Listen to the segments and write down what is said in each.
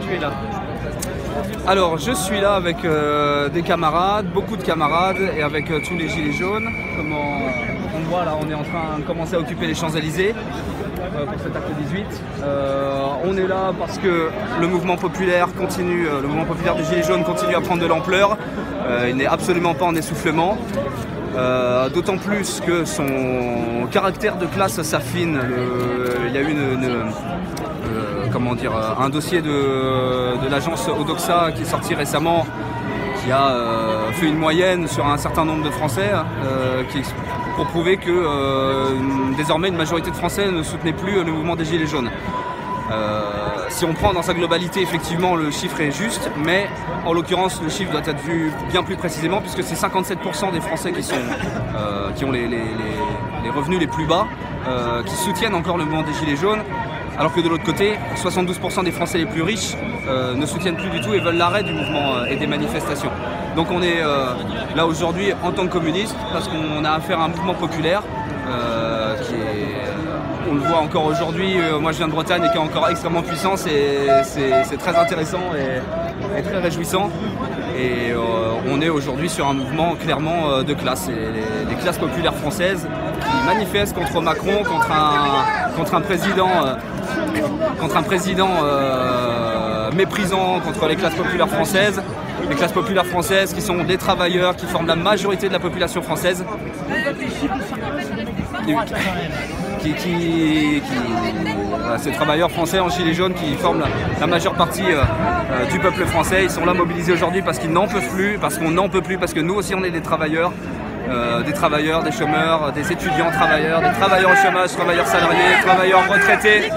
tu es là? Alors, je suis là avec des camarades, beaucoup de camarades, et avec tous les gilets jaunes. Comme on voit là, on est en train de commencer à occuper les Champs-Élysées pour cet acte 18. On est là parce que le mouvement populaire continue, le mouvement populaire des gilets jaunes continue à prendre de l'ampleur. Il n'est absolument pas en essoufflement. D'autant plus que son caractère de classe s'affine. Il y a eu un dossier de l'agence Odoxa qui est sorti récemment, qui a fait une moyenne sur un certain nombre de Français pour prouver que désormais une majorité de Français ne soutenait plus le mouvement des Gilets jaunes. Si on prend dans sa globalité, effectivement, le chiffre est juste, mais en l'occurrence, le chiffre doit être vu bien plus précisément, puisque c'est 57% des Français qui ont les revenus les plus bas, qui soutiennent encore le mouvement des Gilets jaunes, alors que de l'autre côté, 72% des Français les plus riches ne soutiennent plus du tout et veulent l'arrêt du mouvement et des manifestations. Donc on est là aujourd'hui en tant que communiste, parce qu'on a affaire à un mouvement populaire qui est... On le voit encore aujourd'hui, moi je viens de Bretagne et qui est encore extrêmement puissant, c'est très intéressant et très réjouissant. Et on est aujourd'hui sur un mouvement clairement de classe. Les classes populaires françaises qui manifestent contre Macron, contre un président méprisant contre les classes populaires françaises. Les classes populaires françaises qui sont des travailleurs, qui forment la majorité de la population française. Ces travailleurs français en gilets jaunes qui forment la majeure partie du peuple français, ils sont là mobilisés aujourd'hui parce qu'ils n'en peuvent plus, parce qu'on n'en peut plus, parce que nous aussi on est des travailleurs, des chômeurs, des étudiants travailleurs, des travailleurs au chômage, travailleurs salariés, travailleurs retraités.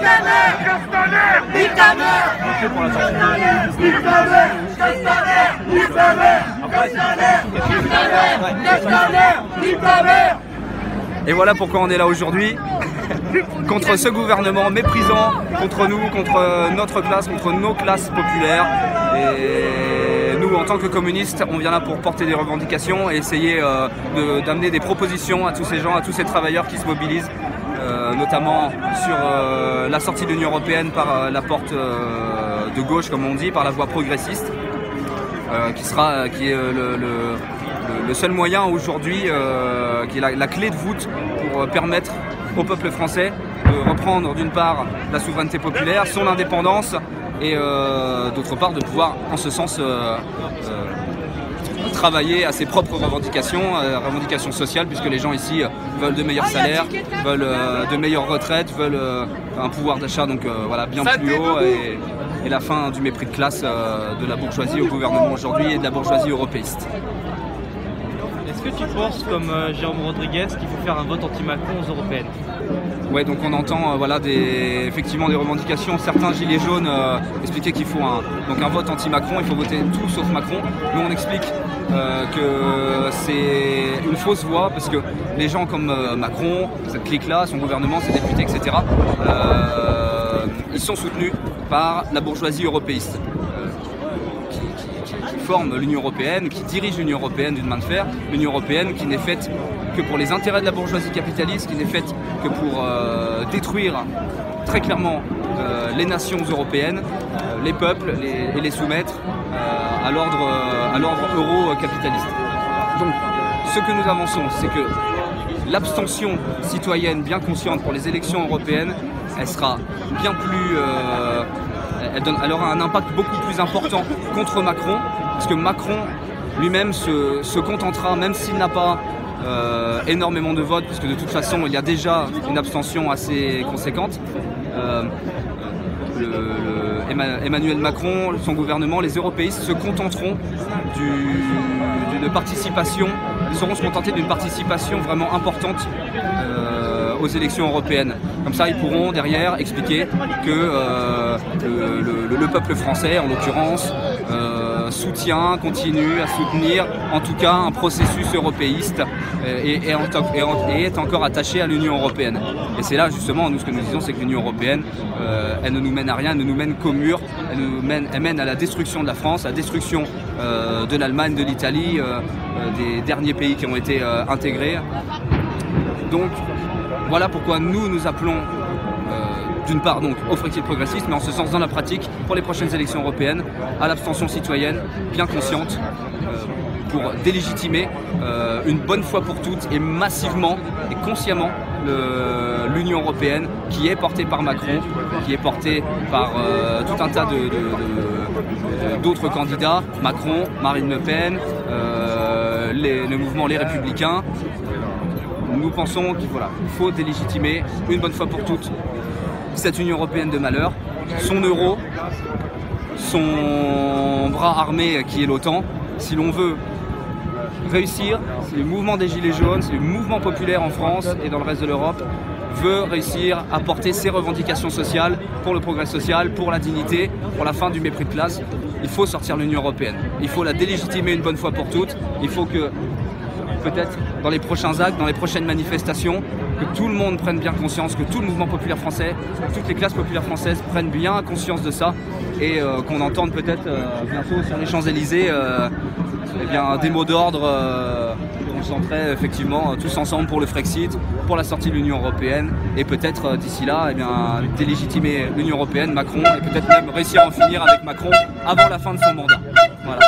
Et voilà pourquoi on est là aujourd'hui, contre ce gouvernement méprisant, contre nous, contre notre classe, contre nos classes populaires. Et nous, en tant que communistes, on vient là pour porter des revendications et essayer d'amener des propositions à tous ces gens, à tous ces travailleurs qui se mobilisent, notamment sur la sortie de l'Union européenne par la porte de gauche, comme on dit, par la voie progressiste, qui est le seul moyen aujourd'hui, qui est la clé de voûte pour permettre au peuple français de reprendre d'une part la souveraineté populaire, son indépendance et d'autre part de pouvoir en ce sens travailler à ses propres revendications sociales, puisque les gens ici veulent de meilleurs salaires, veulent de meilleures retraites, veulent un pouvoir d'achat donc voilà, bien plus haut et la fin du mépris de classe de la bourgeoisie au gouvernement aujourd'hui et de la bourgeoisie européiste. Est-ce que tu penses, comme Jérôme Rodriguez, qu'il faut faire un vote anti-Macron aux européennes? Ouais, donc on entend effectivement des revendications. Certains gilets jaunes expliquaient qu'il faut un vote anti-Macron, il faut voter tout sauf Macron. Nous on explique que c'est une fausse voie, parce que les gens comme Macron, cette clique-là, son gouvernement, ses députés, etc., ils sont soutenus par la bourgeoisie européiste. Forme l'Union européenne, qui dirige l'Union européenne d'une main de fer, l'Union européenne qui n'est faite que pour les intérêts de la bourgeoisie capitaliste, qui n'est faite que pour détruire très clairement les nations européennes, les peuples et les soumettre à l'ordre euro-capitaliste. Donc ce que nous avançons, c'est que l'abstention citoyenne bien consciente pour les élections européennes, elle sera bien plus... elle aura un impact beaucoup plus important contre Macron, parce que Macron lui-même se contentera, même s'il n'a pas énormément de votes, puisque de toute façon il y a déjà une abstention assez conséquente. Emmanuel Macron, son gouvernement, les européistes se contenteront d'une participation, ils sauront se contenter d'une participation vraiment importante aux élections européennes. Comme ça, ils pourront derrière expliquer que le peuple français, en l'occurrence, continue à soutenir en tout cas un processus européiste et est encore attaché à l'Union européenne. Et c'est là justement, nous ce que nous disons, c'est que l'Union européenne, elle ne nous mène à rien, elle ne nous mène qu'au mur, elle mène à la destruction de la France, à la destruction de l'Allemagne, de l'Italie, des derniers pays qui ont été intégrés. Donc voilà pourquoi nous appelons d'une part donc au Frexit progressiste, mais en ce sens dans la pratique pour les prochaines élections européennes, à l'abstention citoyenne bien consciente, pour délégitimer une bonne fois pour toutes et massivement et consciemment l'Union européenne qui est portée par Macron, qui est portée par tout un tas d'autres candidats, Macron, Marine Le Pen, le mouvement Les Républicains. Nous pensons qu'il faut délégitimer une bonne fois pour toutes cette Union européenne de malheur, son euro, son bras armé qui est l'OTAN. Si l'on veut réussir, si le mouvement des Gilets jaunes, si le mouvement populaire en France et dans le reste de l'Europe veut réussir à porter ses revendications sociales pour le progrès social, pour la dignité, pour la fin du mépris de classe, il faut sortir l'Union européenne. Il faut la délégitimer une bonne fois pour toutes. Il faut que, peut-être dans les prochains actes, dans les prochaines manifestations, que tout le monde prenne bien conscience, que tout le mouvement populaire français, toutes les classes populaires françaises prennent bien conscience de ça et qu'on entende peut-être bientôt sur les Champs-Élysées des mots d'ordre concentrés effectivement tous ensemble pour le Frexit, pour la sortie de l'Union européenne et peut-être d'ici là délégitimer l'Union européenne, Macron, et peut-être même réussir à en finir avec Macron avant la fin de son mandat. Voilà.